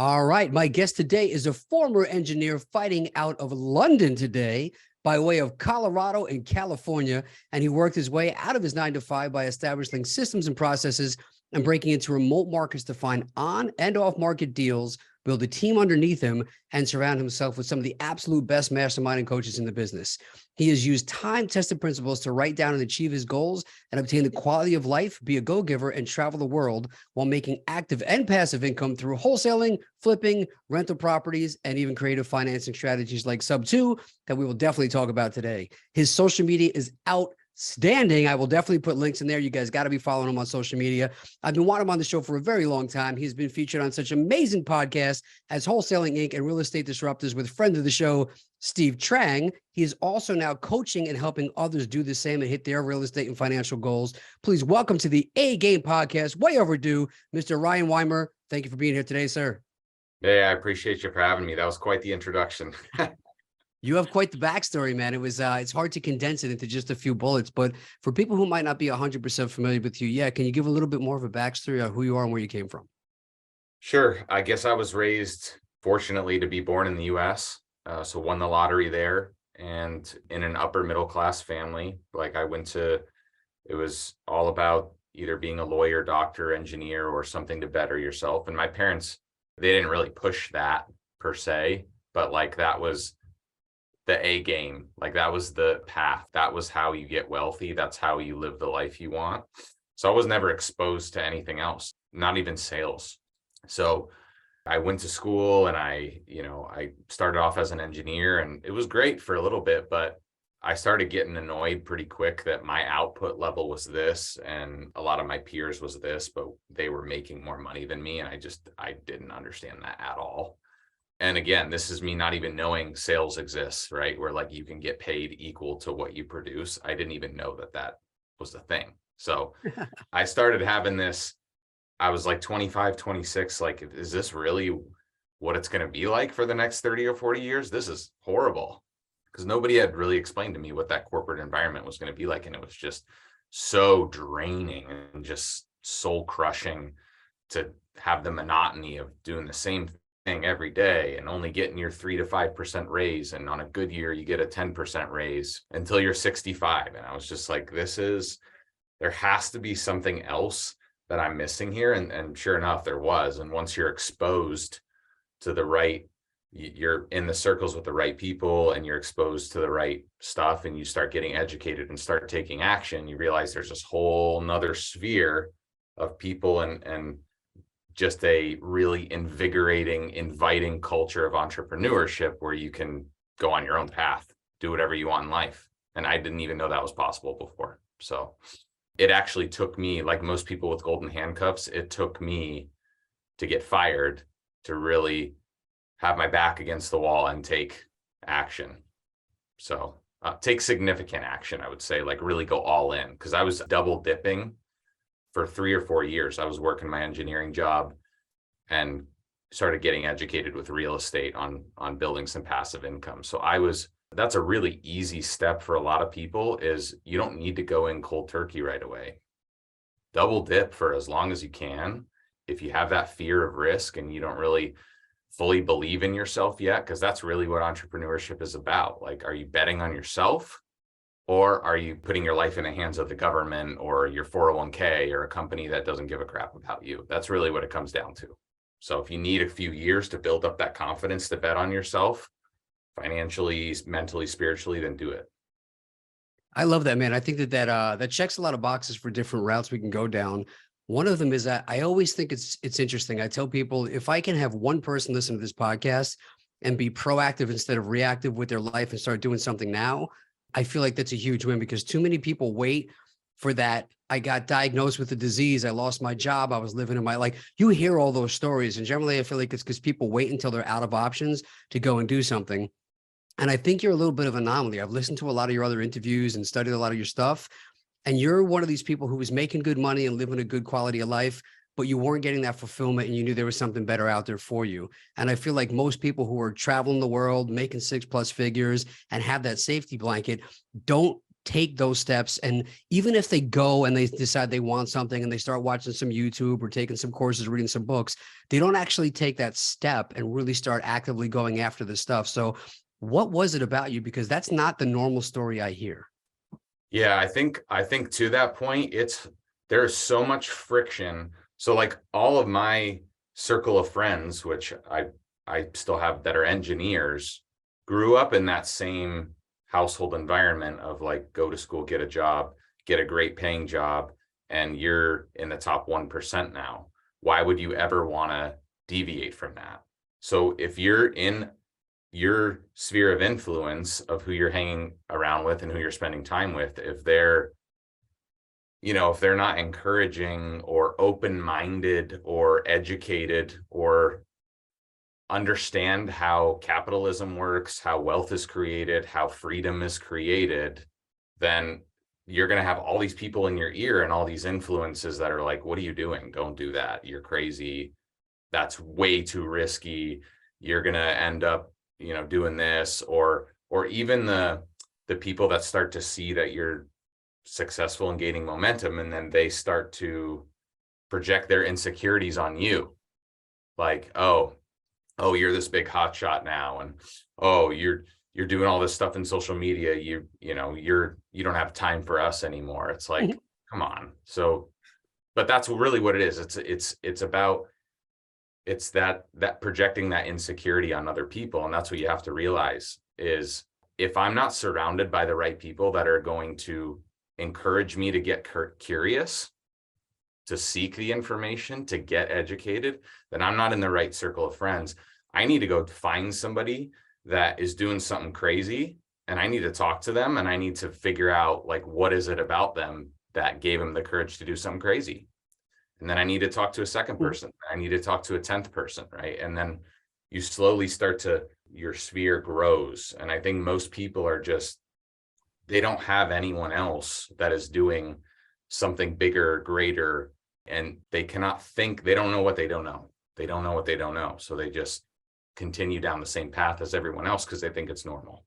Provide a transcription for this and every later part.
All right. My guest today is a former engineer fighting out of London today by way of Colorado and California. And he worked his way out of his 9-to-5 by establishing systems and processes and breaking into remote markets to find on and off market deals, build a team underneath him, and surround himself with some of the absolute best mastermind coaches in the business. He has used time-tested principles to write down and achieve his goals and obtain the quality of life, be a go-giver, and travel the world while making active and passive income through wholesaling, flipping, rental properties, and even creative financing strategies like Sub2 that we will definitely talk about today. His social media is outstanding. I will definitely put links in there. You guys got to be following him on social media. I've been wanting him on the show for a very long time. He's been featured on such amazing podcasts as Wholesaling Inc. and Real Estate Disruptors with friend of the show, Steve Trang. He is also now coaching and helping others do the same and hit their real estate and financial goals. Please welcome to the A Game podcast, way overdue, Mr. Ryan Weimer. Thank you for being here today, sir. Yeah, I appreciate you for having me. That was quite the introduction. You have quite the backstory, man. It was it's hard to condense it into just a few bullets, but for people who might not be 100% familiar with you, can you give a little bit more of a backstory on who you are and where you came from? Sure. I guess I was raised, fortunately, to be born in the U.S., so won the lottery there, and in an upper middle class family. Like it was all about either being a lawyer, doctor, engineer, or something to better yourself. And my parents, they didn't really push that per se, but like that was the A game. Like that was the path. That was how you get wealthy. That's how you live the life you want. So I was never exposed to anything else, not even sales. So I went to school and I started off as an engineer, and it was great for a little bit, but I started getting annoyed pretty quick that my output level was this and a lot of my peers was this, but they were making more money than me. And I didn't understand that at all. And again, this is me not even knowing sales exists, right? Where like you can get paid equal to what you produce. I didn't even know that was the thing. So I started having this, I was like 25, 26, like, is this really what it's going to be like for the next 30 or 40 years? This is horrible, because nobody had really explained to me what that corporate environment was going to be like. And it was just so draining and just soul crushing to have the monotony of doing the same thing every day and only getting your 3 to 5% raise. And on a good year, you get a 10% raise until you're 65. And I was just like, there has to be something else that I'm missing here. And sure enough, there was. And once you're exposed to you're in the circles with the right people and you're exposed to the right stuff and you start getting educated and start taking action, you realize there's this whole nother sphere of people and just a really invigorating, inviting culture of entrepreneurship where you can go on your own path, do whatever you want in life. And I didn't even know that was possible before. So it actually took me, like most people with golden handcuffs, it took me to get fired to really have my back against the wall and take action. So take significant action, I would say, like really go all in, because I was double dipping for 3 or 4 years. I was working my engineering job and started getting educated with real estate on building some passive income. So that's a really easy step for a lot of people, is you don't need to go in cold turkey right away. Double dip for as long as you can. If you have that fear of risk and you don't really fully believe in yourself yet, because that's really what entrepreneurship is about. Like, are you betting on yourself, or are you putting your life in the hands of the government or your 401k or a company that doesn't give a crap about you? That's really what it comes down to. So if you need a few years to build up that confidence to bet on yourself, financially, mentally, spiritually, then do it. I love that, man. I think that checks a lot of boxes for different routes we can go down. One of them is that I always think it's interesting. I tell people, if I can have one person listen to this podcast and be proactive instead of reactive with their life and start doing something now, I feel like that's a huge win, because too many people wait for that. I got diagnosed with a disease. I lost my job. I was living in you hear all those stories. And generally I feel like it's because people wait until they're out of options to go and do something. And I think you're a little bit of an anomaly. I've listened to a lot of your other interviews and studied a lot of your stuff. And you're one of these people who was making good money and living a good quality of life, but you weren't getting that fulfillment and you knew there was something better out there for you. And I feel like most people who are traveling the world, making 6+ figures and have that safety blanket don't take those steps. And even if they go and they decide they want something and they start watching some YouTube or taking some courses, reading some books, they don't actually take that step and really start actively going after this stuff. So what was it about you? Because that's not the normal story I hear. Yeah, I think to that point, there's so much friction. So like all of my circle of friends, which I still have that are engineers, grew up in that same household environment of like, go to school, get a job, get a great paying job, and you're in the top 1% now. Why would you ever want to deviate from that? So if you're in your sphere of influence of who you're hanging around with and who you're spending time with, if they're not encouraging or open-minded or educated or understand how capitalism works, how wealth is created, how freedom is created, then you're going to have all these people in your ear and all these influences that are like, what are you doing? Don't do that. You're crazy. That's way too risky. You're going to end up, doing this, or even the people that start to see that you're successful and gaining momentum, and then they start to project their insecurities on you. Like, oh, you're this big hotshot now, and oh, you're doing all this stuff in social media. You don't have time for us anymore. It's like, come on. So, but that's really what it is. It's about that projecting that insecurity on other people. And that's what you have to realize is, if I'm not surrounded by the right people that are going to encourage me to get curious, to seek the information, to get educated, then I'm not in the right circle of friends. I need to go find somebody that is doing something crazy, and I need to talk to them, and I need to figure out, like, what is it about them that gave them the courage to do something crazy? And then I need to talk to a second person. I need to talk to a 10th person, right? And then you slowly your sphere grows. And I think most people they don't have anyone else that is doing something bigger, greater, and they cannot think. They don't know what they don't know. They don't know what they don't know. So they just continue down the same path as everyone else because they think it's normal.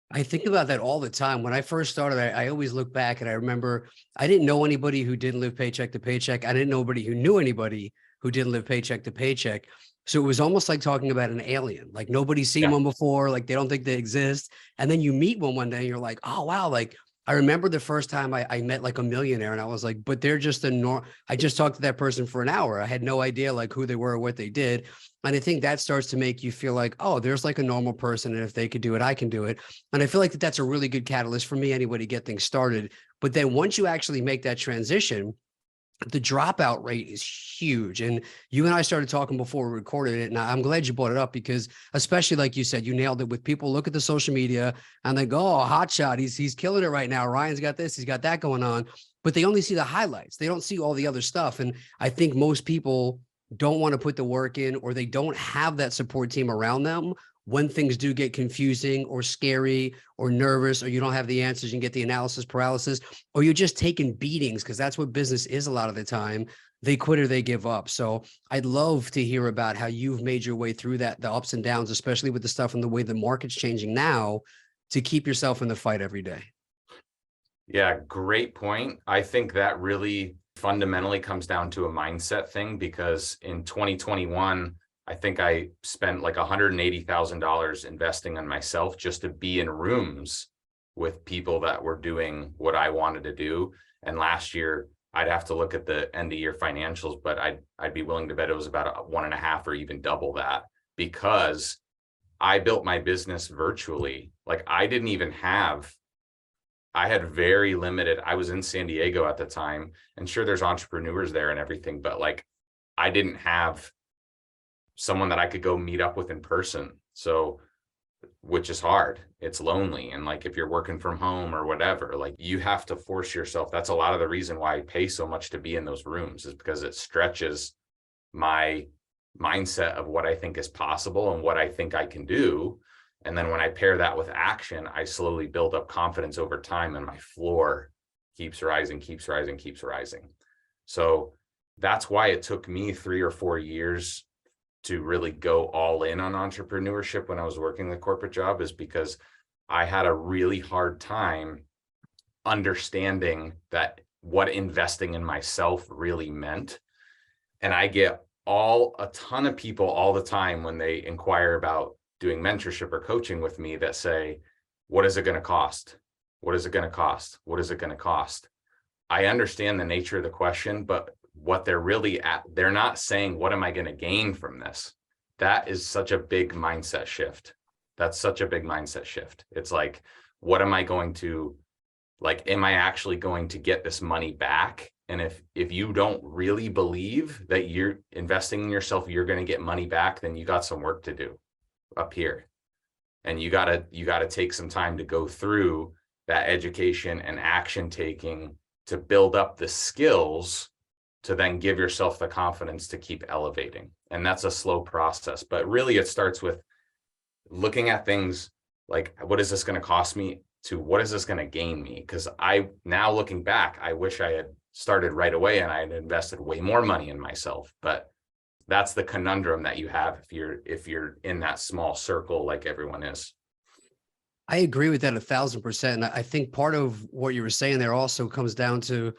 I think about that all the time. When I first started, I always look back and I remember I didn't know anybody who didn't live paycheck to paycheck. I didn't know anybody who knew anybody who didn't live paycheck to paycheck. So it was almost like talking about an alien. Like nobody's seen one before. Like they don't think they exist. And then you meet one day and you're like, oh, wow. Like I remember the first time I met like a millionaire, and I was like, but they're just I just talked to that person for an hour. I had no idea like who they were or what they did. And I think that starts to make you feel like, oh, there's like a normal person. And if they could do it, I can do it. And I feel like that's a really good catalyst for me anyway to get things started. But then once you actually make that transition, the dropout rate is huge. And you and I started talking before we recorded it. And I'm glad you brought it up because, especially like you said, you nailed it with people look at the social media and they go, oh, hotshot, he's killing it right now. Ryan's got this, he's got that going on, but they only see the highlights. They don't see all the other stuff. And I think most people don't want to put the work in, or they don't have that support team around them when things do get confusing or scary or nervous, or you don't have the answers, you can get the analysis paralysis, or you're just taking beatings, because that's what business is a lot of the time. They quit or they give up. So I'd love to hear about how you've made your way through that, the ups and downs, especially with the stuff and the way the market's changing now, to keep yourself in the fight every day. Yeah, great point. I think that really fundamentally comes down to a mindset thing, because in 2021, I think I spent like $180,000 investing in myself just to be in rooms with people that were doing what I wanted to do. And last year, I'd have to look at the end of year financials, but I'd be willing to bet it was about 1.5 or even double that, because I built my business virtually. Like I had very limited, I was in San Diego at the time, and sure, there's entrepreneurs there and everything, but like I didn't have someone that I could go meet up with in person. So, which is hard. It's lonely. And like, if you're working from home or whatever, like you have to force yourself. That's a lot of the reason why I pay so much to be in those rooms, is because it stretches my mindset of what I think is possible and what I think I can do. And then when I pair that with action, I slowly build up confidence over time, and my floor keeps rising, keeps rising, keeps rising. So that's why it took me 3 or 4 years to really go all in on entrepreneurship when I was working the corporate job, is because I had a really hard time understanding that what investing in myself really meant. And I get a ton of people all the time when they inquire about doing mentorship or coaching with me that say, what is it going to cost? What is it going to cost? What is it going to cost? I understand the nature of the question, but what they're really at, they're not saying, what am I going to gain from this? That is such a big mindset shift. That's such a big mindset shift. It's like, what am I going to, like, am I actually going to get this money back? And if you don't really believe that you're investing in yourself, you're going to get money back, then you got some work to do up here. And you gotta take some time to go through that education and action taking to build up the skills to then give yourself the confidence to keep elevating. And that's a slow process, but really it starts with looking at things like, what is this going to cost me, to what is this going to gain me? Because now looking back, I wish I had started right away and I had invested way more money in myself. But that's the conundrum that you have if you're in that small circle like everyone is. I agree with that 1,000%. I think part of what you were saying there also comes down to,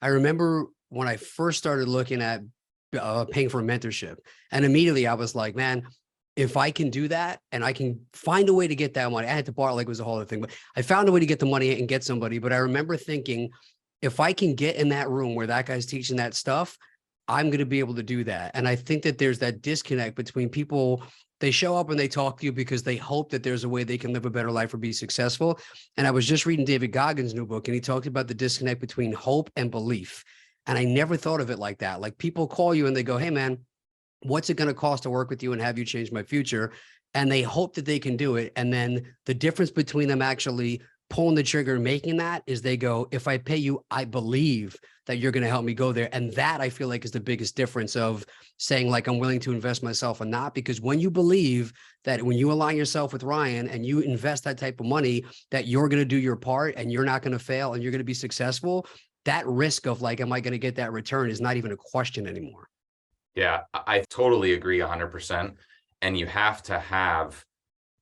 I remember when I first started looking at paying for a mentorship, and immediately I was like, man, if I can do that and I can find a way to get that money, I had to borrow, like it was a whole other thing, but I found a way to get the money and get somebody. But I remember thinking, if I can get in that room where that guy's teaching that stuff, I'm going to be able to do that. And I think that there's that disconnect between people. They show up and they talk to you because they hope that there's a way they can live a better life or be successful. And I was just reading David Goggins' new book, and he talked about the disconnect between hope and belief. And I never thought of it like that. Like, people call you and they go, hey man, what's it going to cost to work with you and have you change my future? And they hope that they can do it. And then the difference between them actually pulling the trigger and making that is they go, if I pay you, I believe that you're going to help me go there. And that, I feel like, is the biggest difference of saying, like, I'm willing to invest myself or not. Because when you believe that, when you align yourself with Ryan and you invest that type of money, that you're going to do your part and you're not going to fail and you're going to be successful, that risk of like, am I going to get that return, is not even a question anymore. Yeah, I totally agree 100%. And you have to have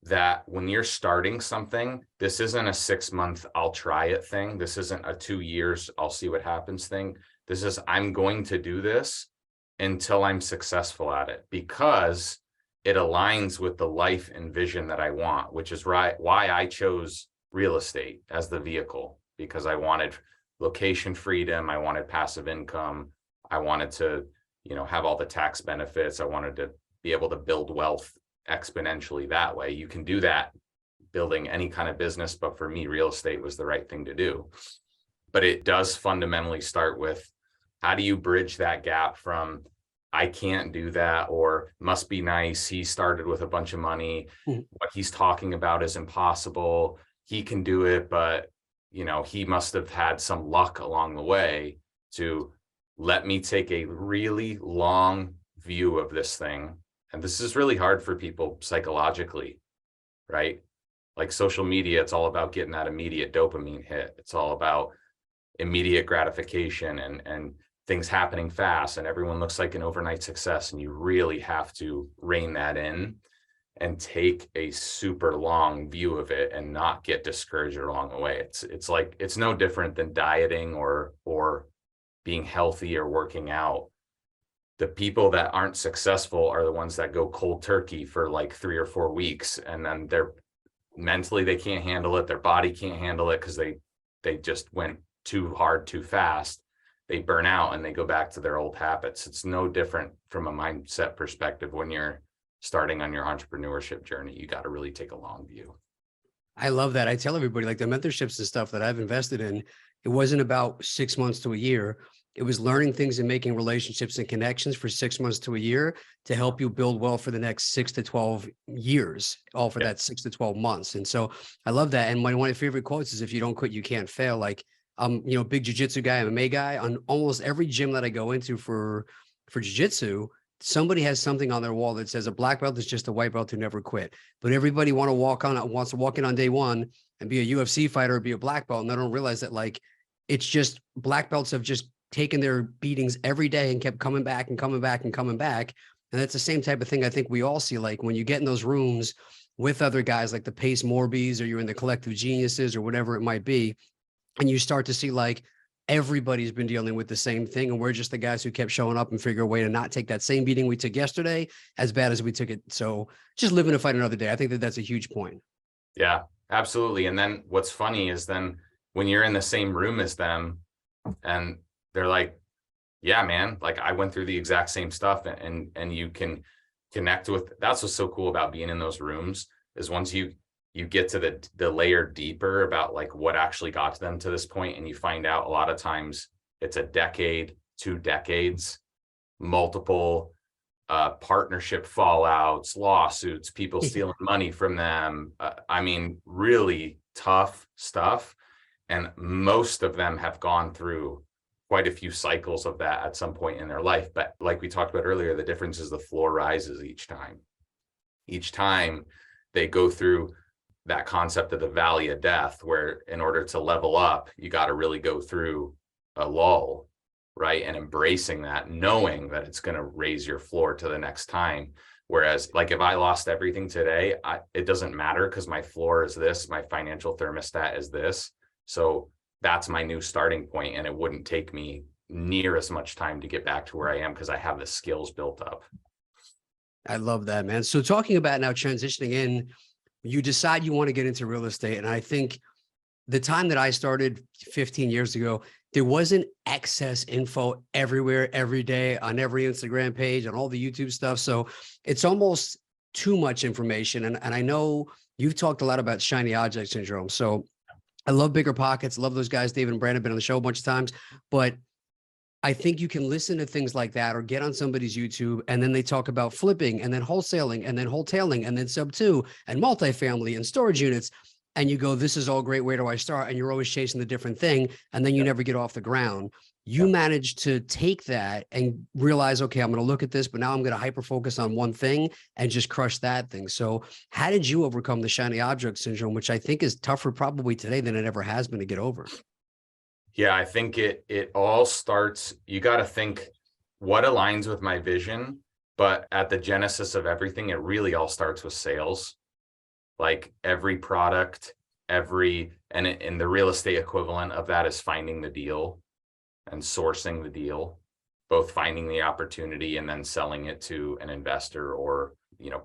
that when you're starting something. This isn't a 6-month, I'll try it thing. This isn't a 2 years, I'll see what happens thing. This is, I'm going to do this until I'm successful at it, because it aligns with the life and vision that I want, which is why I chose real estate as the vehicle, because I wanted location freedom. I wanted passive income. I wanted to, have all the tax benefits. I wanted to be able to build wealth exponentially that way. You can do that building any kind of business, but for me, real estate was the right thing to do. But it does fundamentally start with, how do you bridge that gap from, I can't do that, or must be nice, he started with a bunch of money, what he's talking about is impossible, he can do it, but he must have had some luck along the way, to let me take a really long view of this thing. And this is really hard for people psychologically, right? Like social media, it's all about getting that immediate dopamine hit. It's all about immediate gratification and things happening fast, and everyone looks like an overnight success. And you really have to rein that in and take a super long view of it and not get discouraged along the way. It's like, it's no different than dieting or being healthy or working out. The people that aren't successful are the ones that go cold turkey for like 3 or 4 weeks, and then they're mentally, they can't handle it, their body can't handle it, because they just went too hard too fast. They burn out and they go back to their old habits. It's no different from a mindset perspective. When you're starting on your entrepreneurship journey, you got to really take a long view. I love that. I tell everybody, like, the mentorships and stuff that I've invested in, it wasn't about 6 months to a year. It was learning things and making relationships and connections for 6 months to a year to help you build wealth for the next 6 to 12 years, all for that 6 to 12 months. And so I love that. And one of my favorite quotes is, if you don't quit, you can't fail. Like, I'm, big jiu-jitsu guy, MMA guy. On almost every gym that I go into for jiu-jitsu, somebody has something on their wall that says a black belt is just a white belt who never quit. But everybody wants to walk in on day one and be a UFC fighter or be a black belt. And they don't realize that, like, it's just black belts have just taken their beatings every day and kept coming back and coming back and coming back. And that's the same type of thing I think we all see. Like, when you get in those rooms with other guys like the Pace Morbies, or you're in the Collective Geniuses or whatever it might be, And you start to see like everybody's been dealing with the same thing. And we're just the guys who kept showing up and figure a way to not take that same beating we took yesterday as bad as we took it. So just living to fight another day. I think that that's a huge point. Yeah, absolutely. And then what's funny is then when you're in the same room as them and they're like, yeah, man, like I went through the exact same stuff, and you can connect with, that's what's so cool about being in those rooms, is once you get to the layer deeper about like what actually got to them to this point, and you find out a lot of times it's a decade, 2 decades, multiple partnership fallouts, lawsuits, people stealing money from them. I mean, really tough stuff. And most of them have gone through quite a few cycles of that at some point in their life. But like we talked about earlier, the difference is the floor rises each time. Each time they go through that concept of the valley of death, where in order to level up, you got to really go through a lull, right? And embracing that, knowing that it's going to raise your floor to the next time. Whereas like if I lost everything today, it doesn't matter because my floor is this, my financial thermostat is this. So that's my new starting point, and it wouldn't take me near as much time to get back to where I am because I have the skills built up. I love that, man. So talking about now transitioning in, you decide you want to get into real estate. And I think the time that I started 15 years ago, there wasn't excess info everywhere, every day, on every Instagram page, on all the YouTube stuff. So it's almost too much information. And I know you've talked a lot about shiny object syndrome. So I love Bigger Pockets. Love those guys. David and Brandon have been on the show a bunch of times, but I think you can listen to things like that or get on somebody's YouTube, and then they talk about flipping and then wholesaling and then wholetailing and then sub two and multifamily and storage units. And you go, this is all great. Where do I start? And you're always chasing the different thing. And then you never get off the ground. You managed to take that and realize, okay, I'm going to look at this, but now I'm going to hyper focus on one thing and just crush that thing. So how did you overcome the shiny object syndrome, which I think is tougher probably today than it ever has been to get over? Yeah, I think it all starts, you got to think what aligns with my vision, but at the genesis of everything, it really all starts with sales. Like every product, and the real estate equivalent of that is finding the deal and sourcing the deal, both finding the opportunity and then selling it to an investor or,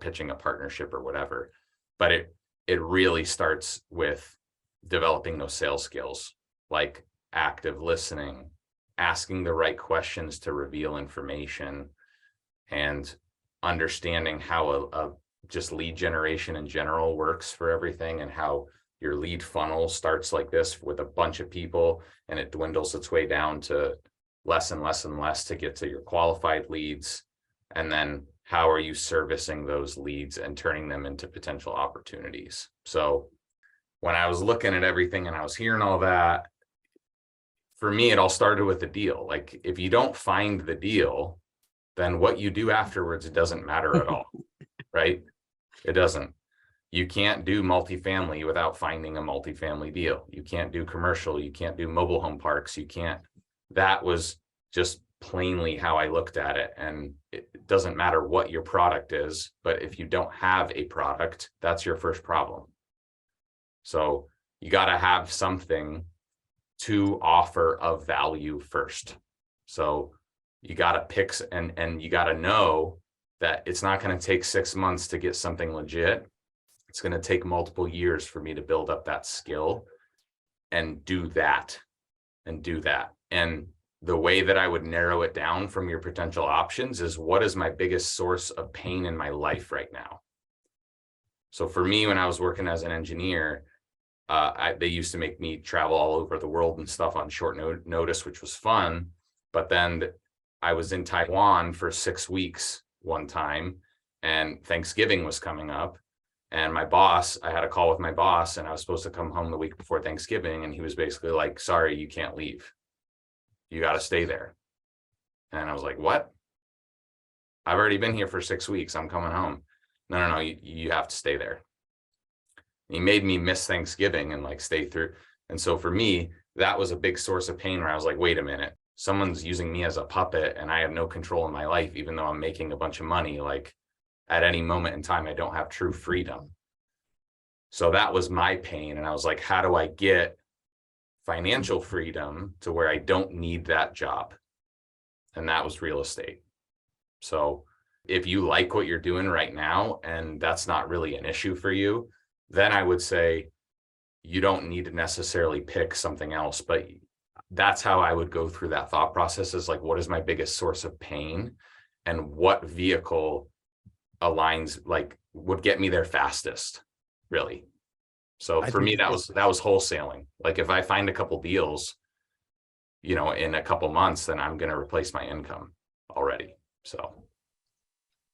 pitching a partnership or whatever. But it really starts with developing those sales skills, like active listening, asking the right questions to reveal information, and understanding how a just lead generation in general works for everything, and how your lead funnel starts like this with a bunch of people and it dwindles its way down to less and less and less to get to your qualified leads. And then how are you servicing those leads and turning them into potential opportunities? So when I was looking at everything and I was hearing all that, for me, it all started with the deal. Like if you don't find the deal, then what you do afterwards, it doesn't matter at all, right? It doesn't. You can't do multifamily without finding a multifamily deal. You can't do commercial. You can't do mobile home parks. You can't. That was just plainly how I looked at it. And it doesn't matter what your product is, but if you don't have a product, that's your first problem. So you got to have something to offer of value first. So you got to pick, and you got to know that it's not going to take 6 months to get something legit. It's going to take multiple years for me to build up that skill and do that. And the way that I would narrow it down from your potential options is, what is my biggest source of pain in my life right now? So for me, when I was working as an engineer, they used to make me travel all over the world and stuff on short notice, which was fun. But then I was in Taiwan for 6 weeks one time, and Thanksgiving was coming up. And I had a call with my boss, and I was supposed to come home the week before Thanksgiving. And he was basically like, sorry, you can't leave. You got to stay there. And I was like, what? I've already been here for 6 weeks. I'm coming home. No, you have to stay there. He made me miss Thanksgiving and like stay through. And so for me, that was a big source of pain, where I was like, wait a minute, someone's using me as a puppet and I have no control in my life, even though I'm making a bunch of money. Like at any moment in time, I don't have true freedom. So that was my pain. And I was like, how do I get financial freedom to where I don't need that job. And that was real estate. So if you like what you're doing right now and that's not really an issue for you, then I would say you don't need to necessarily pick something else. But that's how I would go through that thought process, is like, what is my biggest source of pain and what vehicle aligns, like would get me there fastest, really. So I for think me, that that was wholesaling. Like if I find a couple deals, you know, in a couple months, then I'm going to replace my income already. So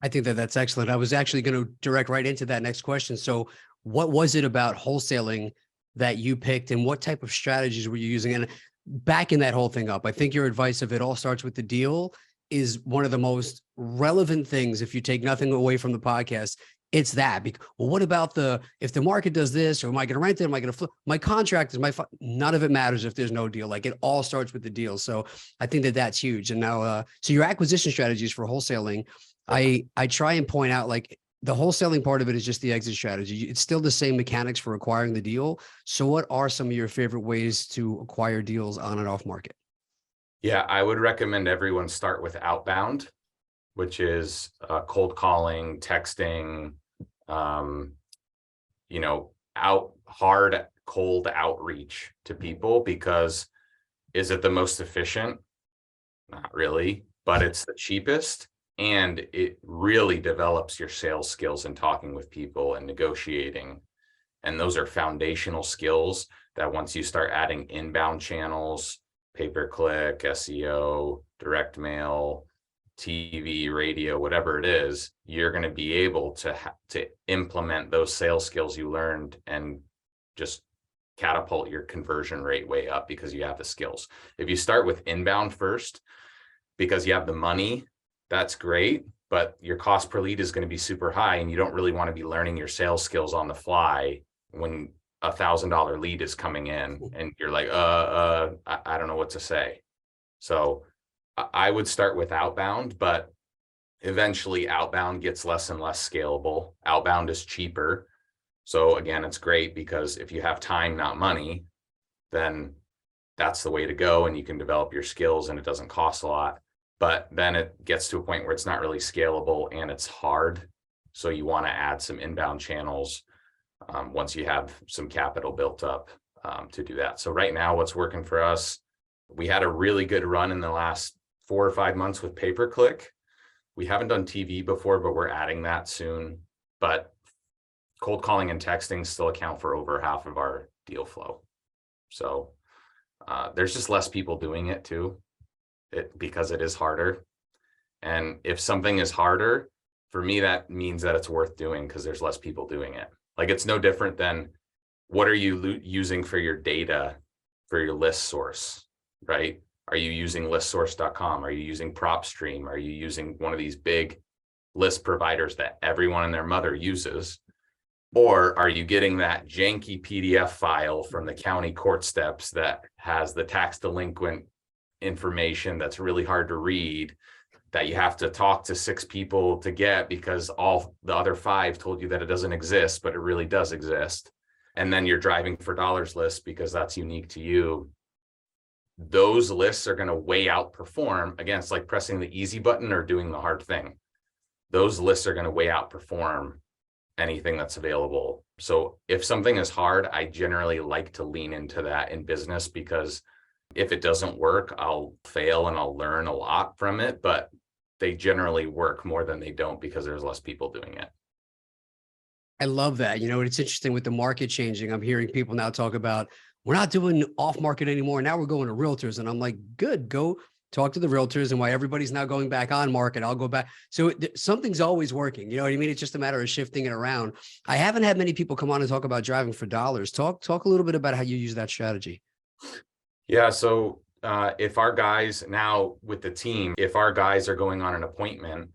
I think that that's excellent. I was actually going to direct right into that next question. So what was it about wholesaling that you picked, and what type of strategies were you using? And backing that whole thing up, I think your advice of it all starts with the deal is one of the most relevant things. If you take nothing away from the podcast, it's that. Well, what about if the market does this, or am I going to rent it? Am I going to flip? My contract is none of it matters if there's no deal. Like, it all starts with the deal. So I think that that's huge. And now, so your acquisition strategies for wholesaling, I try and point out, like, the wholesaling part of it is just the exit strategy. It's still the same mechanics for acquiring the deal. So what are some of your favorite ways to acquire deals on and off market? yeah, I would recommend everyone start with outbound, which is cold calling, texting, you know, cold outreach to people. Because is it the most efficient? Not really, but it's the cheapest. And it really develops your sales skills and talking with people and negotiating. And those are foundational skills that once you start adding inbound channels, pay-per-click, SEO, direct mail, TV, radio, whatever it is, you're going to be able to implement those sales skills you learned and just catapult your conversion rate way up because you have the skills. If you start with inbound first, because you have the money, that's great, but your cost per lead is going to be super high, and you don't really want to be learning your sales skills on the fly when $1,000 lead is coming in and you're like, I don't know what to say. So I would start with outbound, but eventually outbound gets less and less scalable. Outbound is cheaper. So again, it's great because if you have time, not money, then that's the way to go, and you can develop your skills and it doesn't cost a lot. But then it gets to a point where it's not really scalable and it's hard. So you want to add some inbound channels once you have some capital built up to do that. So right now, what's working for us, we had a really good run in the last 4 or 5 months with pay-per-click. We haven't done TV before, but we're adding that soon. But cold calling and texting still account for over half of our deal flow. So there's just less people doing it too, because it is harder. And if something is harder, for me, that means that it's worth doing because there's less people doing it. Like, it's no different than what are you using for your data, for your list source, right? Are you using listsource.com? Are you using PropStream? Are you using one of these big list providers that everyone and their mother uses? Or are you getting that janky PDF file from the county court steps that has the tax delinquent information that's really hard to read, that you have to talk to 6 people to get because all the other 5 told you that it doesn't exist, but it really does exist? And then you're driving for dollars lists because that's unique to you. Those lists are going to way outperform. Again, it's like pressing the easy button or doing the hard thing. Those lists are going to way outperform anything that's available. So if something is hard, I generally like to lean into that in business, because if it doesn't work, I'll fail and I'll learn a lot from it, but they generally work more than they don't because there's less people doing it. I love that. You know, it's interesting with the market changing. I'm hearing people now talk about, we're not doing off market anymore. Now we're going to realtors. And I'm like, good, go talk to the realtors. And why everybody's now going back on market, I'll go back. So something's always working. You know what I mean? It's just a matter of shifting it around. I haven't had many people come on and talk about driving for dollars. Talk a little bit about how you use that strategy. Yeah. So if our guys now with the team, if our guys are going on an appointment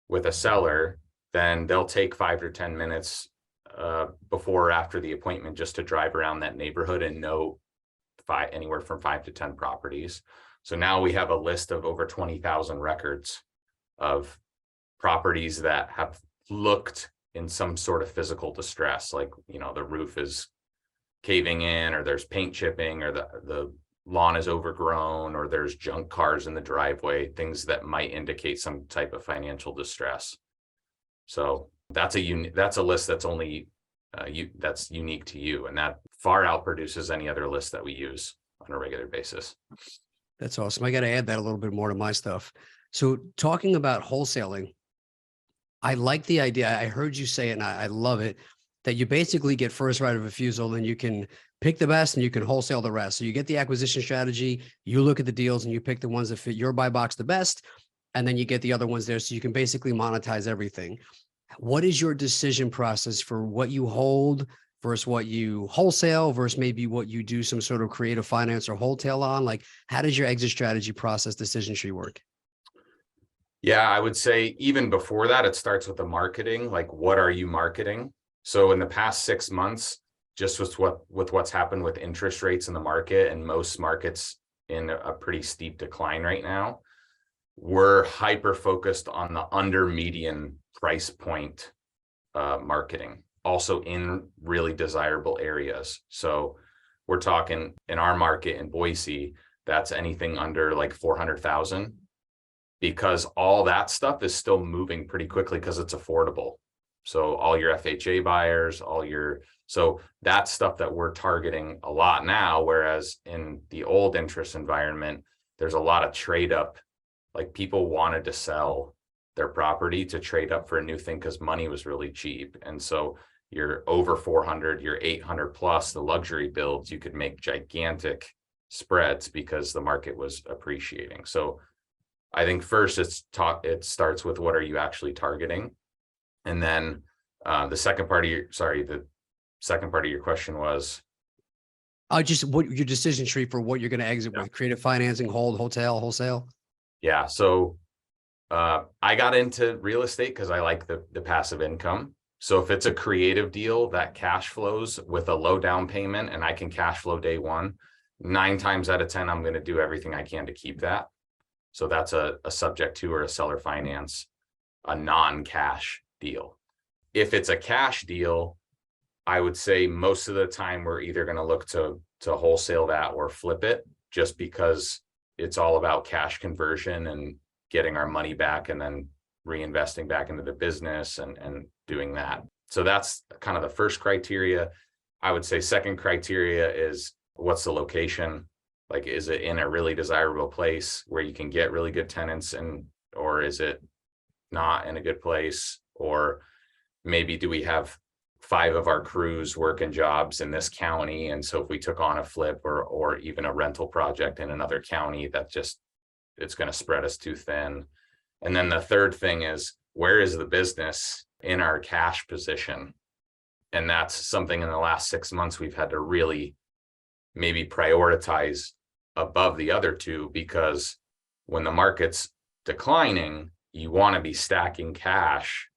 with a seller, then they'll take 5 or 10 minutes before or after the appointment just to drive around that neighborhood and know anywhere from 5 to 10 properties. So now we have a list of over 20,000 records of properties that have looked in some sort of physical distress. Like, you know, the roof is caving in, or there's paint chipping, or the lawn is overgrown, or there's junk cars in the driveway, things that might indicate some type of financial distress. So that's a list that's only that's unique to you, and that far outproduces any other list that we use on a regular basis. That's awesome. I got to add that a little bit more to my stuff. So talking about wholesaling, I like the idea. I heard you say it, and I love it, that you basically get first right of refusal, and you can pick the best and you can wholesale the rest. So you get the acquisition strategy, you look at the deals and you pick the ones that fit your buy box the best, and then you get the other ones there. So you can basically monetize everything. What is your decision process for what you hold versus what you wholesale versus maybe what you do some sort of creative finance or wholesale on? Like, how does your exit strategy process decision tree work? Yeah, I would say even before that, it starts with the marketing. Like, what are you marketing? So in the past 6 months, just with what's happened with interest rates in the market, and most markets in a pretty steep decline right now, we're hyper focused on the under median price point marketing, also in really desirable areas. So we're talking in our market in Boise, that's anything under like 400,000, because all that stuff is still moving pretty quickly because it's affordable. So all your FHA buyers, so that's stuff that we're targeting a lot now. Whereas in the old interest environment, there's a lot of trade up. Like, people wanted to sell their property to trade up for a new thing because money was really cheap. And so you're over 400, you're 800 plus, the luxury builds, you could make gigantic spreads because the market was appreciating. So I think first it starts with what are you actually targeting? And then the second part of your question was Just what your decision tree for what you're going to exit with: creative financing, wholesale. Yeah. So I got into real estate because I like the passive income. So if it's a creative deal that cash flows with a low down payment and I can cash flow day one, 9 times out of 10, I'm going to do everything I can to keep that. So that's a subject to, or a seller finance, a non-cash deal. If it's a cash deal, I would say most of the time we're either going to look to wholesale that or flip it, just because it's all about cash conversion and getting our money back and then reinvesting back into the business and doing that. So that's kind of the first criteria. I would say second criteria is, what's the location? Like, is it in a really desirable place where you can get really good tenants, or is it not in a good place? Or maybe do we have 5 of our crews working jobs in this county? And so if we took on a flip or even a rental project in another county, it's going to spread us too thin. And then the third thing is, where is the business in our cash position? And that's something in the last 6 months we've had to really maybe prioritize above the other two, because when the market's declining, you want to be stacking cash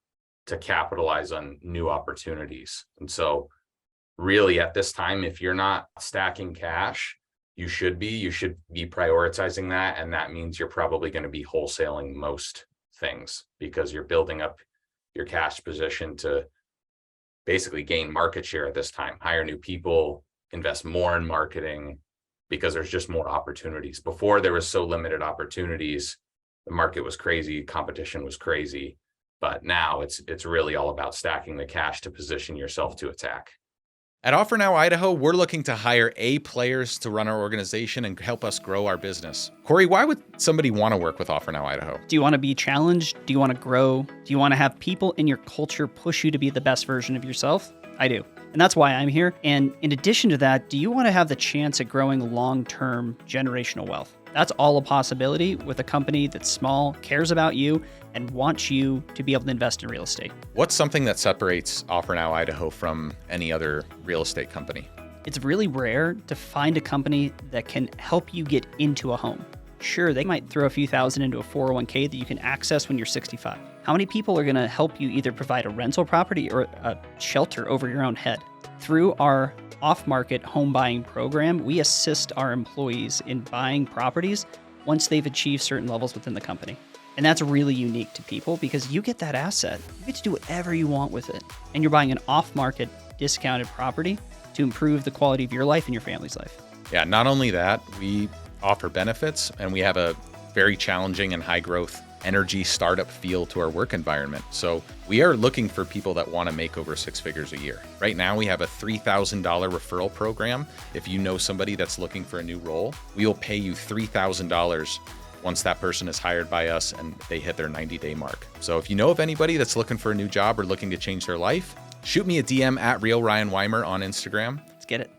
to capitalize on new opportunities. And so really at this time, if you're not stacking cash, you should be prioritizing that. And that means you're probably going to be wholesaling most things, because you're building up your cash position to basically gain market share at this time, hire new people, invest more in marketing, because there's just more opportunities. Before, there was so limited opportunities, the market was crazy, competition was crazy. But now it's really all about stacking the cash to position yourself to attack. At Offer Now Idaho, we're looking to hire A players to run our organization and help us grow our business. Corey, why would somebody want to work with Offer Now Idaho? Do you want to be challenged? Do you want to grow? Do you want to have people in your culture push you to be the best version of yourself? I do. And that's why I'm here. And in addition to that, do you want to have the chance at growing long-term generational wealth? That's all a possibility with a company that's small, cares about you, and wants you to be able to invest in real estate. What's something that separates Offer Now Idaho from any other real estate company? It's really rare to find a company that can help you get into a home. Sure, they might throw a few thousand into a 401k that you can access when you're 65. How many people are going to help you either provide a rental property or a shelter over your own head? Through our off-market home buying program, we assist our employees in buying properties once they've achieved certain levels within the company. And that's really unique to people because you get that asset. You get to do whatever you want with it. And you're buying an off-market discounted property to improve the quality of your life and your family's life. Yeah, not only that, we offer benefits, and we have a very challenging and high growth energy startup feel to our work environment. So we are looking for people that want to make over 6 figures a year. Right now, we have a $3,000 referral program. If you know somebody that's looking for a new role, we will pay you $3,000 once that person is hired by us and they hit their 90-day mark. So if you know of anybody that's looking for a new job or looking to change their life, shoot me a DM at Real Ryan Weimer on Instagram. Let's get it.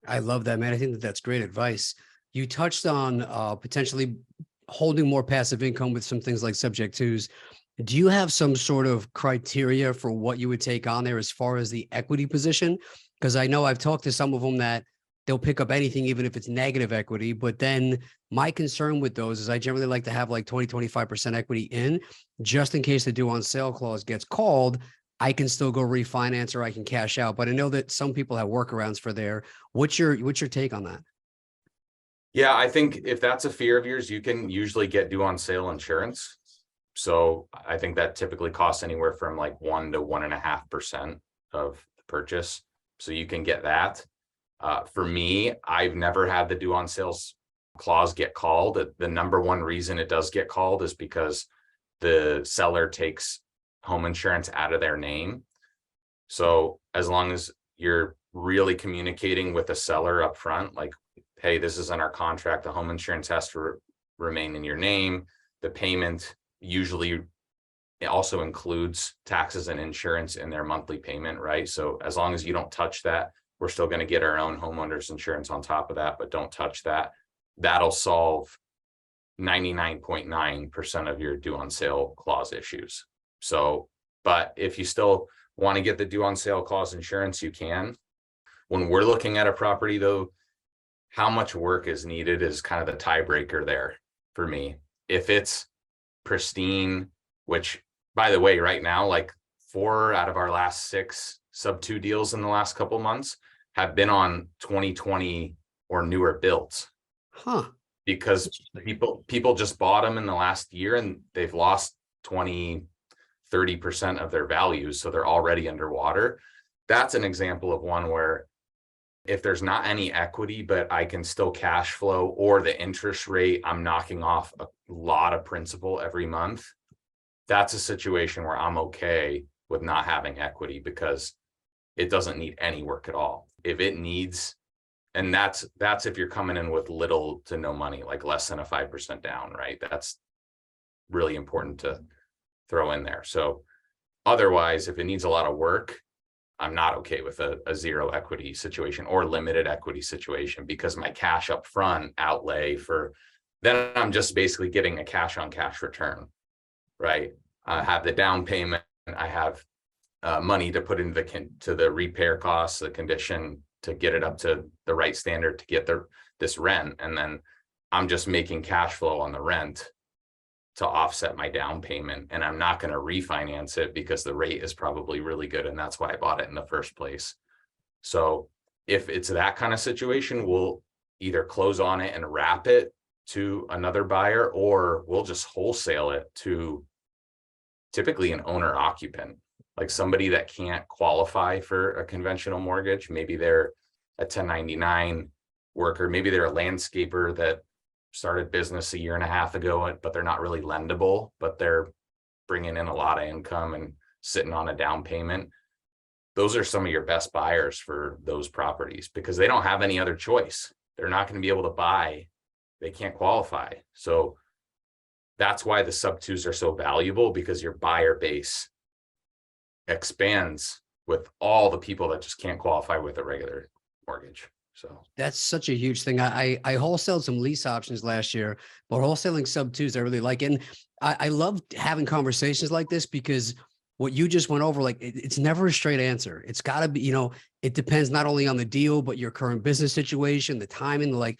I love that, man. I think that that's great advice. You touched on potentially holding more passive income with some things like subject twos. Do you have some sort of criteria for what you would take on there as far as the equity position? Because I know I've talked to some of them that they'll pick up anything, even if it's negative equity. But then my concern with those is I generally like to have like 20-25% equity in, just in case the due on sale clause gets called. I can still go refinance or I can cash out. But I know that some people have workarounds for there. What's your take on that? Yeah, I think if that's a fear of yours, you can usually get due on sale insurance. So I think that typically costs anywhere from like 1 to 1.5% of the purchase. So you can get that. For me, I've never had the due on sales clause get called. The number one reason it does get called is because the seller takes home insurance out of their name. So as long as you're really communicating with the seller up front, like, hey, this is in our contract, the home insurance has to remain in your name. The payment usually also includes taxes and insurance in their monthly payment, right? So as long as you don't touch that, we're still going to get our own homeowners insurance on top of that, but don't touch that. That'll solve 99.9% of your due on sale clause issues. So, but if you still want to get the due on sale clause insurance, you can. When we're looking at a property though, how much work is needed is kind of the tiebreaker there for me. If it's pristine, which by the way, right now, like 4 out of our last 6 sub-2 deals in the last couple of months have been on 2020 or newer builds. Because people just bought them in the last year and they've lost 20-30% of their values. So they're already underwater. That's an example of one where if there's not any equity, but I can still cash flow, or the interest rate, I'm knocking off a lot of principal every month. That's a situation where I'm okay with not having equity because it doesn't need any work at all. If it needs, and that's if you're coming in with little to no money, like less than a 5% down, right? That's really important to throw in there. So otherwise, if it needs a lot of work, I'm not okay with a 0 equity situation or limited equity situation, because my cash up front outlay for, then I'm just basically getting a cash on cash return, right? I have the down payment, I have money to put into the repair costs, the condition to get it up to the right standard to get this rent. And then I'm just making cash flow on the rent to offset my down payment, and I'm not going to refinance it because the rate is probably really good, and that's why I bought it in the first place. So if it's that kind of situation, we'll either close on it and wrap it to another buyer, or we'll just wholesale it to typically an owner occupant, like somebody that can't qualify for a conventional mortgage. Maybe they're a 1099 worker, maybe they're a landscaper that started business 1.5 years ago, but they're not really lendable, but they're bringing in a lot of income and sitting on a down payment. Those are some of your best buyers for those properties because they don't have any other choice. They're not going to be able to buy. They can't qualify. So that's why the sub-2s are so valuable, because your buyer base expands with all the people that just can't qualify with a regular mortgage. So that's such a huge thing. I wholesaled some lease options last year, but wholesaling sub-2s I really like. And I love having conversations like this, because what you just went over, like it's never a straight answer. It's got to be, it depends not only on the deal, but your current business situation, the timing. Like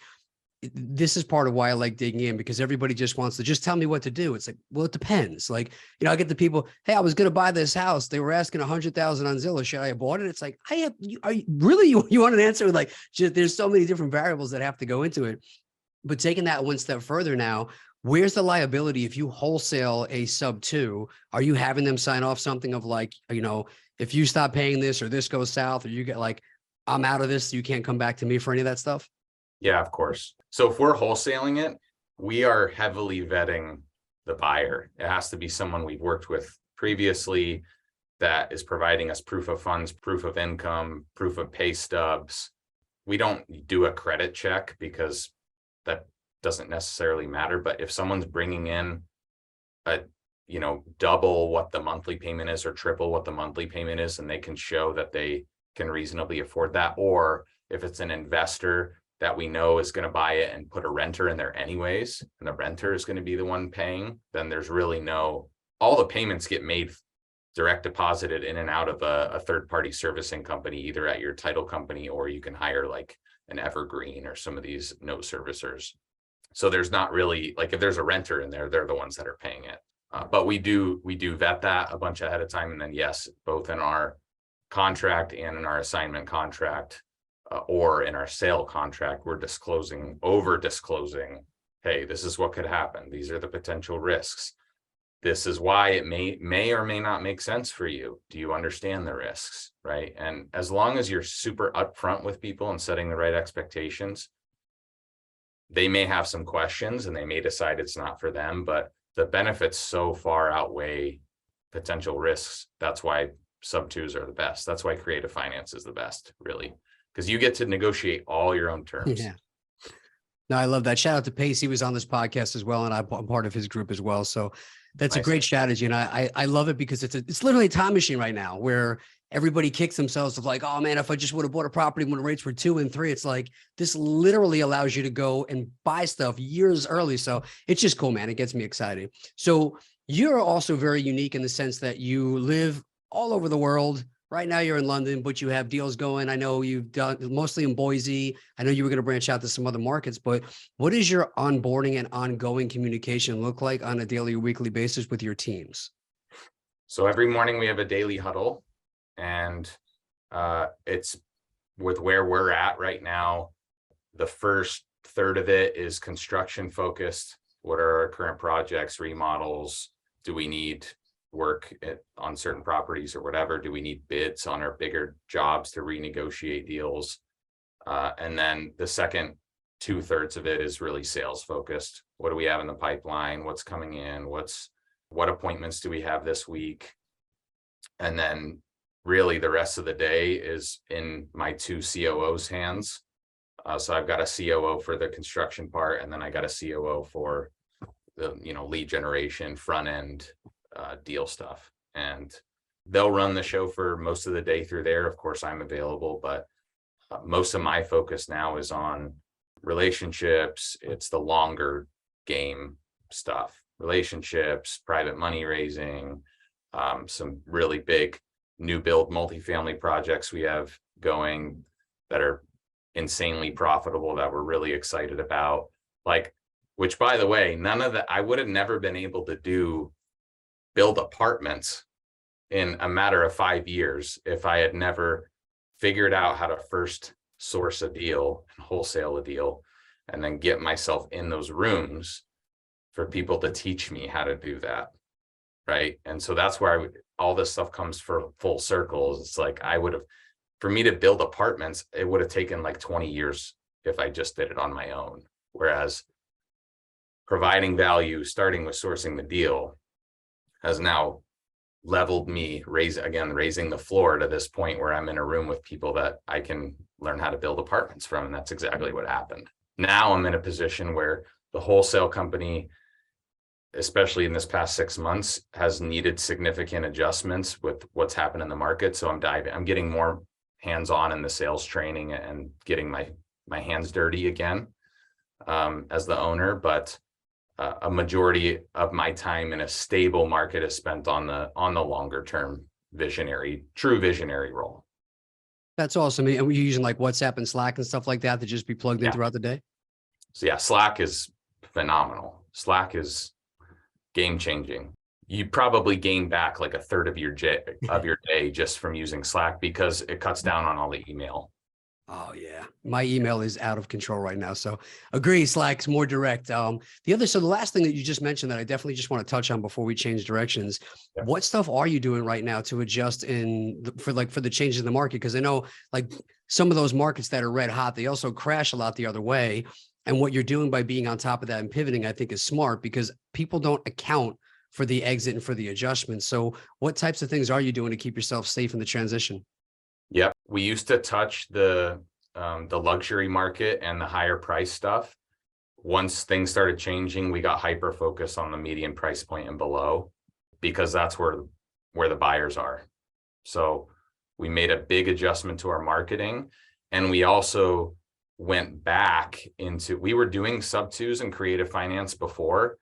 this is part of why I like digging in, because everybody just wants to just tell me what to do. It's like, well, it depends. Like, I get the people, hey, I was going to buy this house. They were asking 100,000 on Zillow. Should I have bought it? It's like, are you really, you want an answer? Like, just, there's so many different variables that have to go into it. But taking that one step further now, where's the liability if you wholesale a sub-2? Are you having them sign off something of like, if you stop paying this or this goes south, or you get like, I'm out of this. You can't come back to me for any of that stuff? Yeah, of course. So if we're wholesaling it, we are heavily vetting the buyer. It has to be someone we've worked with previously that is providing us proof of funds, proof of income, proof of pay stubs. We don't do a credit check because that doesn't necessarily matter. But if someone's bringing in double what the monthly payment is or triple what the monthly payment is, and they can show that they can reasonably afford that, or if it's an investor that we know is going to buy it and put a renter in there anyways, and the renter is going to be the one paying, then there's really all the payments get made direct deposited in and out of a third-party servicing company, either at your title company, or you can hire like an Evergreen or some of these note servicers. So there's not really, like, if there's a renter in there, they're the ones that are paying it. But we do vet that a bunch ahead of time. And then yes, both in our contract and in our assignment contract, or in our sale contract, we're over disclosing, hey, this is what could happen. These are the potential risks. This is why it may or may not make sense for you. Do you understand the risks, right? And as long as you're super upfront with people and setting the right expectations, they may have some questions and they may decide it's not for them, but the benefits so far outweigh potential risks. That's why sub twos are the best. That's why creative finance is the best, really, because you get to negotiate all your own terms. Yeah. No, I love that. Shout out to Pace. He was on this podcast as well, and I'm part of his group as well. So that's Nice. a great strategy. And I love it because it's literally a time machine right now where everybody kicks themselves of like, oh man, if I just would have bought a property when rates were 2 and 3, it's like, this literally allows you to go and buy stuff years early. So it's just cool, man. It gets me excited. So you're also very unique in the sense that you live all over the world. Right now you're in London, but you have deals going. I know you've done mostly in Boise. I know you were going to branch out to some other markets, but what does your onboarding and ongoing communication look like on a daily or weekly basis with your teams? So every morning we have a daily huddle, and it's with where we're at right now. The first third of it is construction focused. What are our current projects, remodels? Do we need work on certain properties or whatever? Do we need bids on our bigger jobs to renegotiate deals? And then the second 2/3 of it is really sales focused. What do we have in the pipeline? What's coming in? What appointments do we have this week? And then really the rest of the day is in my 2 COOs' hands. So I've got a COO for the construction part, and then I got a COO for the lead generation, front end, deal stuff, and they'll run the show for most of the day through there. Of course, I'm available, but most of my focus now is on relationships. It's the longer game stuff, relationships, private money raising, some really big new build multifamily projects we have going that are insanely profitable that we're really excited about. Which, by the way, none of that, I would have never been able to build apartments in a matter of 5 years if I had never figured out how to first source a deal and wholesale a deal, and then get myself in those rooms for people to teach me how to do that. Right. And so that's where all this stuff comes for full circles. It's like, for me to build apartments, it would have taken like 20 years if I just did it on my own. Whereas providing value, starting with sourcing the deal, has now leveled me, raising the floor to this point where I'm in a room with people that I can learn how to build apartments from. And that's exactly what happened. Now I'm in a position where the wholesale company, especially in this past 6 months, has needed significant adjustments with what's happened in the market. So I'm getting more hands-on in the sales training and getting my hands dirty again, as the owner. But a majority of my time in a stable market is spent on the longer term true visionary role. That's awesome. And we're using like WhatsApp and Slack and stuff like that to just be plugged in throughout the day. So yeah, Slack is phenomenal. Slack is game changing. You probably gain back like 1/3 of your day just from using Slack, because it cuts down on all the email. Oh yeah, my email is out of control right now. So agree, Slack's more direct. So the last thing that you just mentioned that I definitely just want to touch on before we change directions, Yeah. what stuff are you doing right now to adjust for the changes in the market? Because I know like some of those markets that are red hot, they also crash a lot the other way. And what you're doing by being on top of that and pivoting, I think is smart because people don't account for the exit and for the adjustments. So what types of things are you doing to keep yourself safe in the transition? Yep. We used to touch the luxury market and the higher price stuff. Once things started changing, we got hyper focused on the median price point and below because that's where the buyers are. So we made a big adjustment to our marketing, and we also went back into, we were doing sub twos and creative finance before,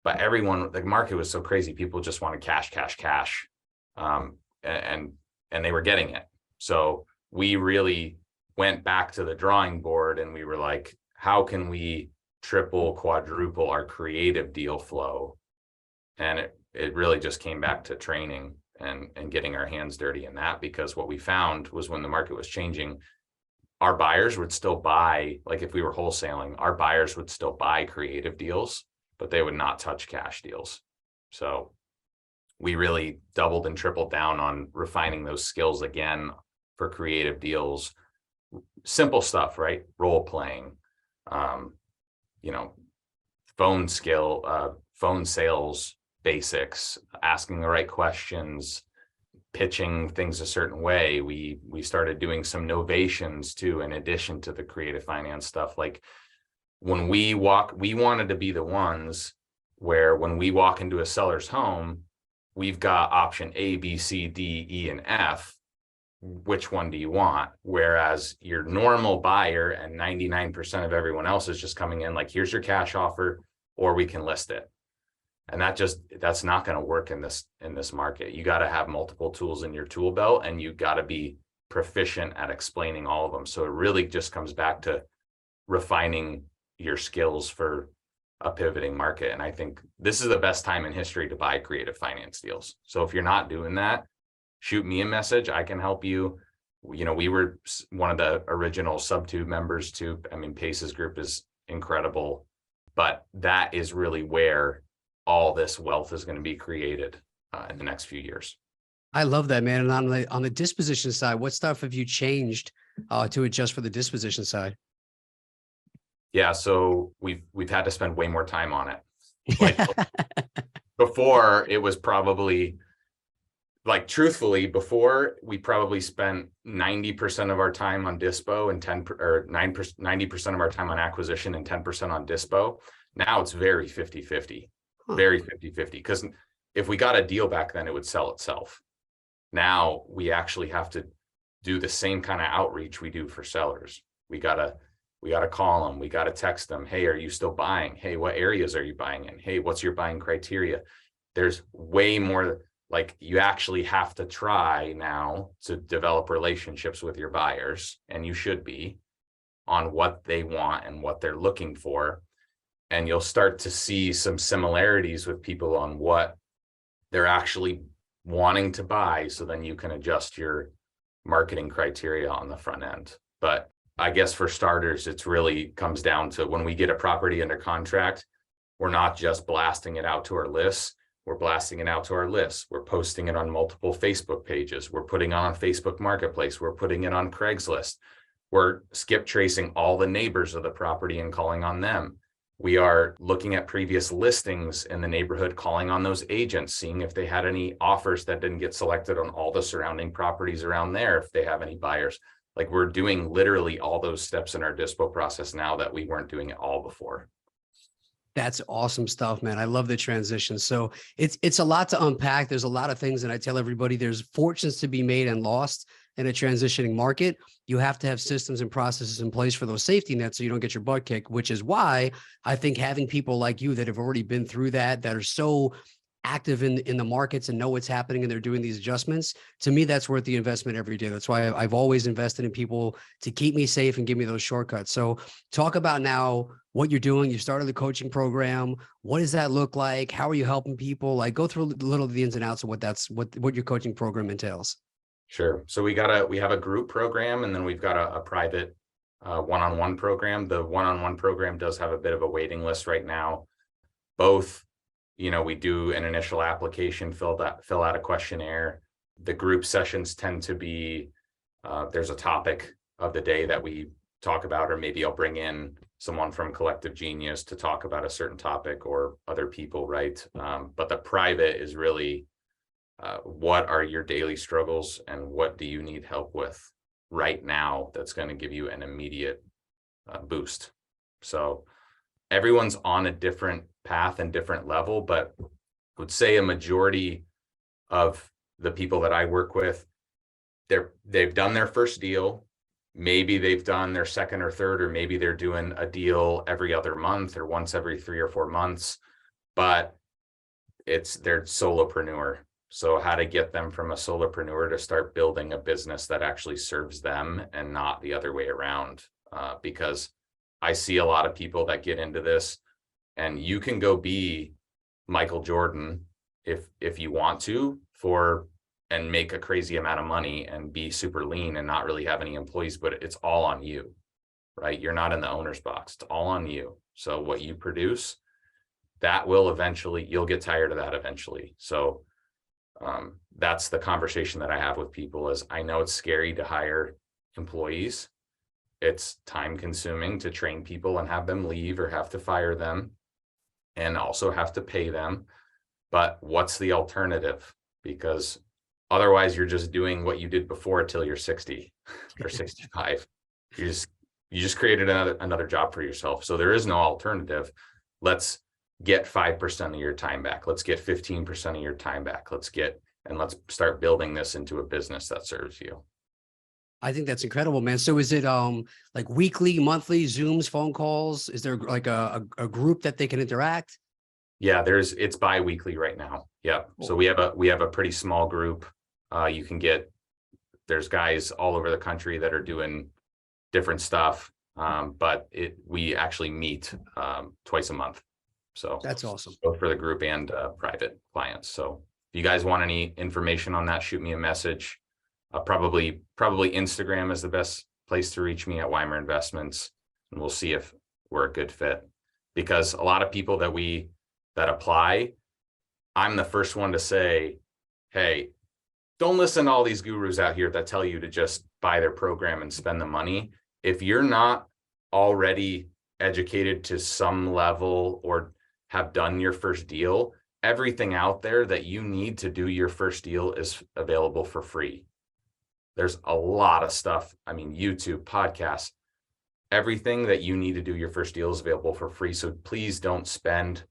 but the market was so crazy. People just wanted cash, cash, cash. And they were getting it. So we really went back to the drawing board and we were like, how can we triple, quadruple our creative deal flow? And it really just came back to training and getting our hands dirty in that, because what we found was when the market was changing, our buyers would still buy, like if we were wholesaling, our buyers would still buy creative deals, but they would not touch cash deals. So we really doubled and tripled down on refining those skills again for creative deals. Simple stuff, right? Role playing, phone sales basics, asking the right questions, pitching things a certain way. We started doing some novations too, in addition to the creative finance stuff. Like when we wanted to be the ones where when we walk into a seller's home, we've got option A, B, C, D, E, and F. Which one do you want? Whereas your normal buyer and 99% of everyone else is just coming in like, here's your cash offer, or we can list it. And that's not going to work in this market. You got to have multiple tools in your tool belt, and you got to be proficient at explaining all of them. So it really just comes back to refining your skills for a pivoting market. And I think this is the best time in history to buy creative finance deals. So if you're not doing that, shoot me a message. I can help you. We were one of the original Subtube members too. I mean, Pace's group is incredible, but that is really where all this wealth is going to be created in the next few years. I love that, man. And on the disposition side, what stuff have you changed to adjust for the disposition side? Yeah, so we've had to spend way more time on it. Like before, it was probably like, truthfully, before we probably spent 90% of our time on dispo and 90% of our time on acquisition and 10% on dispo. Now it's very 50-50, very 50-50. Because if we got a deal back then, it would sell itself. Now we actually have to do the same kind of outreach we do for sellers. We gotta call them. We gotta text them. Hey, are you still buying? Hey, what areas are you buying in? Hey, what's your buying criteria? There's way more. Like, you actually have to try now to develop relationships with your buyers, and you should be, on what they want and what they're looking for. And you'll start to see some similarities with people on what they're actually wanting to buy. So then you can adjust your marketing criteria on the front end. But I guess for starters, it's really comes down to when we get a property under contract, we're not just blasting it out to our lists. We're blasting it out to our lists. We're posting it on multiple Facebook pages. We're putting it on Facebook Marketplace. We're putting it on Craigslist. We're skip tracing all the neighbors of the property and calling on them. We are looking at previous listings in the neighborhood, calling on those agents, seeing if they had any offers that didn't get selected on all the surrounding properties around there, if they have any buyers. Like, we're doing literally all those steps in our dispo process now that we weren't doing it all before. That's awesome stuff, man. I love the transition. So it's a lot to unpack. There's a lot of things, and I tell everybody there's fortunes to be made and lost in a transitioning market. You have to have systems and processes in place for those safety nets so you don't get your butt kicked, which is why I think having people like you that have already been through that are so active in the markets and know what's happening and they're doing these adjustments, to me, that's worth the investment every day. That's why I've always invested in people to keep me safe and give me those shortcuts. So talk about now what you're doing. You started the coaching program. What does that look like? How are you helping people? Like, go through a little of the ins and outs of what your coaching program entails. Sure. So we have a group program, and then we've got a private one-on-one program. The one-on-one program does have a bit of a waiting list right now. Both, we do an initial application, fill out a questionnaire. The group sessions tend to be, there's a topic of the day that we talk about, or maybe I'll bring in someone from Collective Genius to talk about a certain topic, or other people, right? But the private is really, what are your daily struggles and what do you need help with right now that's going to give you an immediate boost. So everyone's on a different path and different level, but I would say a majority of the people that I work with, they've done their first deal. Maybe they've done their second or third, or maybe they're doing a deal every other month or once every 3 or 4 months, but they're solopreneur. So how to get them from a solopreneur to start building a business that actually serves them and not the other way around. Because I see a lot of people that get into this, and you can go be Michael Jordan if you want to, and make a crazy amount of money and be super lean and not really have any employees, but it's all on you, right? You're not in the owner's box. It's all on you. So what you produce, that will eventually, you'll get tired of that eventually. So that's the conversation that I have with people. Is I know it's scary to hire employees. It's time consuming to train people and have them leave, or have to fire them, and also have to pay them. But what's the alternative? Because otherwise you're just doing what you did before till you're 60 or 65. You just created another job for yourself. So there is no alternative. Let's get 5% of your time back. Let's get 15% of your time back. Let's start building this into a business that serves you. I think that's incredible, man. So is it like weekly, monthly Zooms, phone calls? Is there like a group that they can interact? Yeah, it's bi-weekly right now. Yeah. So we have a pretty small group. There's guys all over the country that are doing different stuff. But we actually meet twice a month. So that's awesome. Both for the group and private clients. So if you guys want any information on that, shoot me a message. Probably Instagram is the best place to reach me, at Weimer Investments, and we'll see if we're a good fit. Because a lot of people that apply, I'm the first one to say, hey, don't listen to all these gurus out here that tell you to just buy their program and spend the money. If you're not already educated to some level or have done your first deal, everything out there that you need to do your first deal is available for free. There's a lot of stuff. I mean, YouTube, podcasts, everything that you need to do your first deal is available for free. So please don't spend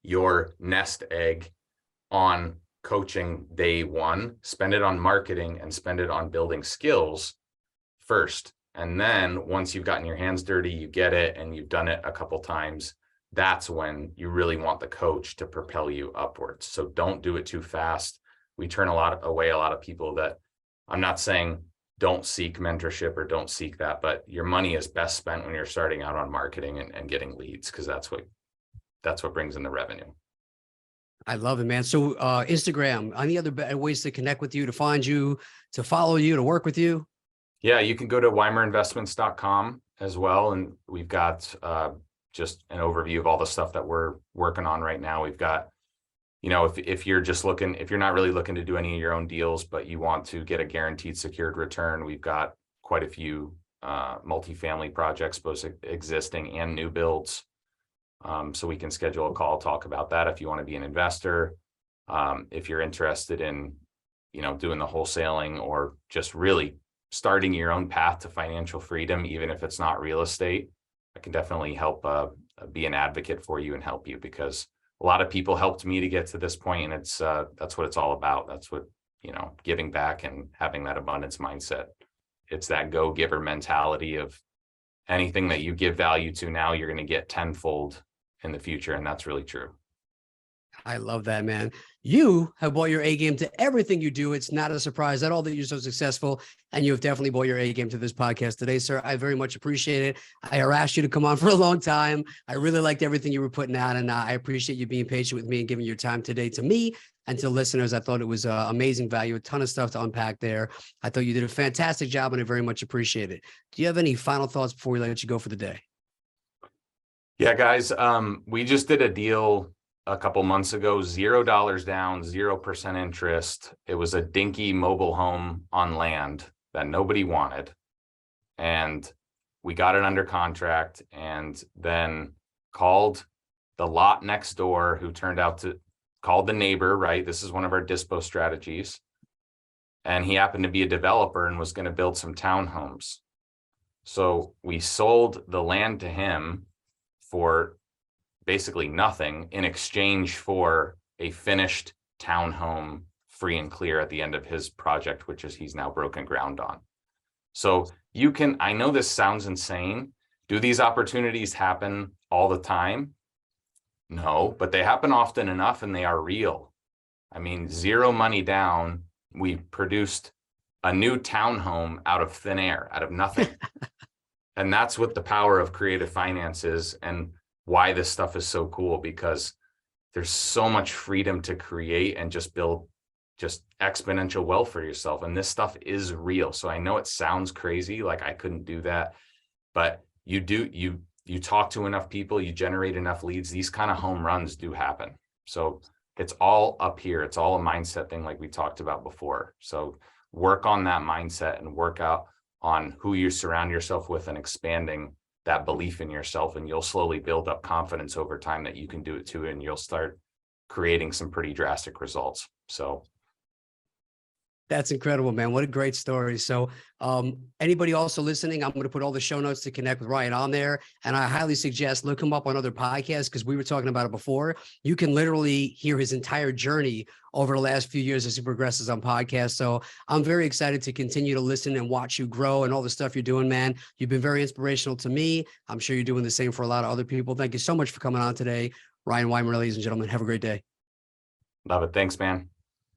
your nest egg on coaching day one. Spend it on marketing and spend it on building skills first. And then once you've gotten your hands dirty, you get it, and you've done it a couple times, that's when you really want the coach to propel you upwards. So don't do it too fast. We turn away a lot of people. That I'm not saying don't seek mentorship or don't seek that, but your money is best spent when you're starting out on marketing and getting leads, because that's what brings in the revenue. I love it, man. So Instagram, any other ways to connect with you, to find you, to follow you, to work with you? Yeah, you can go to weimerinvestments.com as well. And we've got just an overview of all the stuff that we're working on right now. We've got, if you're not really looking to do any of your own deals, but you want to get a guaranteed secured return, we've got quite a few multifamily projects, both existing and new builds. So we can schedule a call, talk about that if you want to be an investor. If you're interested in, doing the wholesaling, or just really starting your own path to financial freedom, even if it's not real estate, I can definitely help be an advocate for you and help you, because a lot of people helped me to get to this point, and that's what it's all about. That's what, giving back and having that abundance mindset. It's that go-giver mentality of anything that you give value to now, you're going to get tenfold in the future. And that's really true. I love that, man. You have brought your A game to everything you do. It's not a surprise at all that you're so successful, and you have definitely brought your A game to this podcast today, sir. I very much appreciate it. I harassed you to come on for a long time. I really liked everything you were putting out, and I appreciate you being patient with me and giving your time today to me and to listeners. I thought it was amazing value, a ton of stuff to unpack there. I thought you did a fantastic job, and I very much appreciate it. Do you have any final thoughts before we let you go for the day? Yeah, guys, we just did a deal a couple months ago, $0 down, 0% interest. It was a dinky mobile home on land that nobody wanted. And we got it under contract and then called the lot next door, who turned out to called the neighbor, right? This is one of our dispo strategies. And he happened to be a developer and was going to build some townhomes. So we sold the land to him for basically nothing in exchange for a finished townhome free and clear at the end of his project, which is he's now broken ground on. So you can, I know this sounds insane. Do these opportunities happen all the time? No, but they happen often enough and they are real. I mean, zero money down, we produced a new townhome out of thin air, out of nothing. And that's what the power of creative finance is, and why this stuff is so cool, because there's so much freedom to create and just build just exponential wealth for yourself. And this stuff is real. So I know it sounds crazy, like I couldn't do that, but you talk to enough people, you generate enough leads, these kind of home runs do happen. So it's all up here. It's all a mindset thing, like we talked about before. So work on that mindset and work out on who you surround yourself with and expanding that belief in yourself, and you'll slowly build up confidence over time that you can do it too, and you'll start creating some pretty drastic results. So that's incredible, man. What a great story. So anybody also listening, I'm going to put all the show notes to connect with Ryan on there. And I highly suggest look him up on other podcasts, because we were talking about it before. You can literally hear his entire journey over the last few years as he progresses on podcasts. So I'm very excited to continue to listen and watch you grow and all the stuff you're doing, man. You've been very inspirational to me. I'm sure you're doing the same for a lot of other people. Thank you so much for coming on today. Ryan Weimer, ladies and gentlemen, have a great day. Love it. Thanks, man.